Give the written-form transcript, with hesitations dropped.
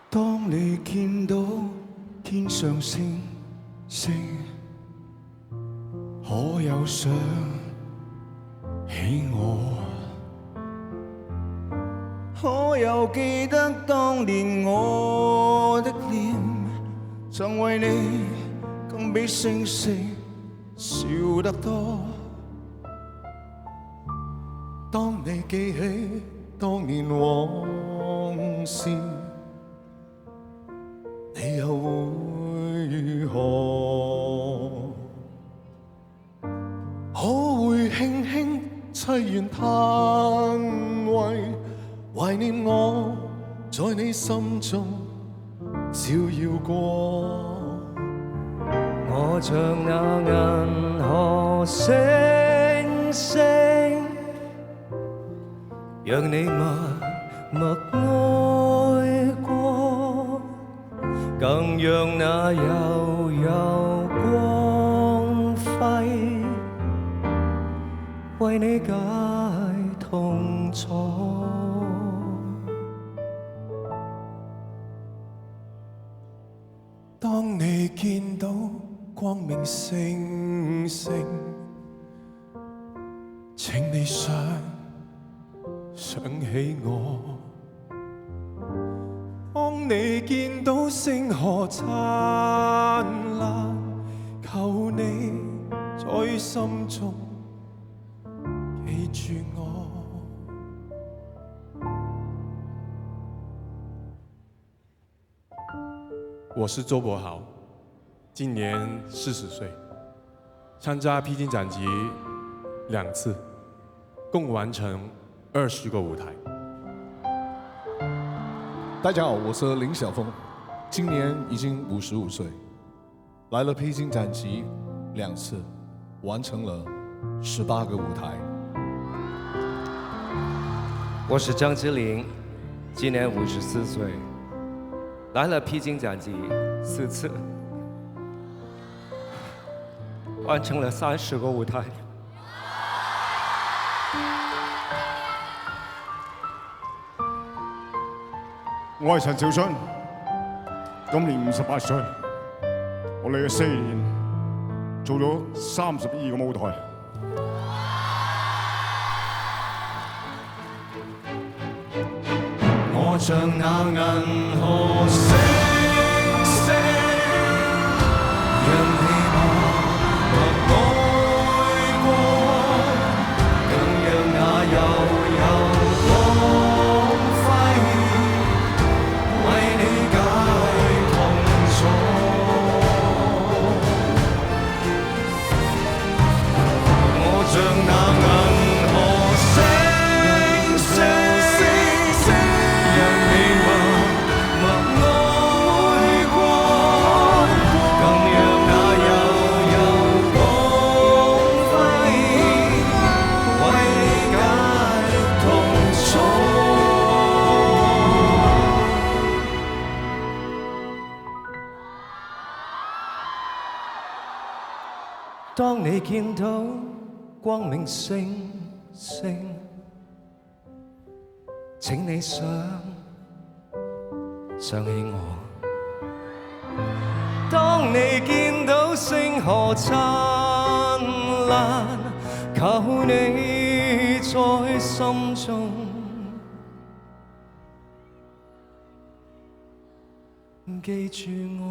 當你見到天上星星，可有想起我？可有記得當年我的臉，曾為你更比星星笑得多？當你記起當年往事，你又會如何？可會輕輕凄怨嘆為懷念我在你心中照耀過？我像那銀河星星，讓你默默愛過，更讓那悠悠光輝為你解痛楚。當你見到光明星星，請你想起我。當你見到星河燦爛，求你在心中記住我。我是周柏豪，今年40歲，參加披荊斬棘2次，共完成20個舞台。大家好，我是林曉峰，今年已經55歲，來了披荊斬棘2次，完成了18個舞台。我是張智霖，今年54歲，來了披荊斬棘4次，完成了30個舞台。我係陳兆勳，今年58歲，我嚟咗4年，做咗32個舞台。我像那銀河星星，讓你默愛過，更讓那悠悠光輝為你解痛楚。我像那銀河星星，讓你默愛過，更讓那悠悠光輝為你解痛楚。當你見到光明星星，請你想起我。當你見到星河燦爛，求你在心中記住我。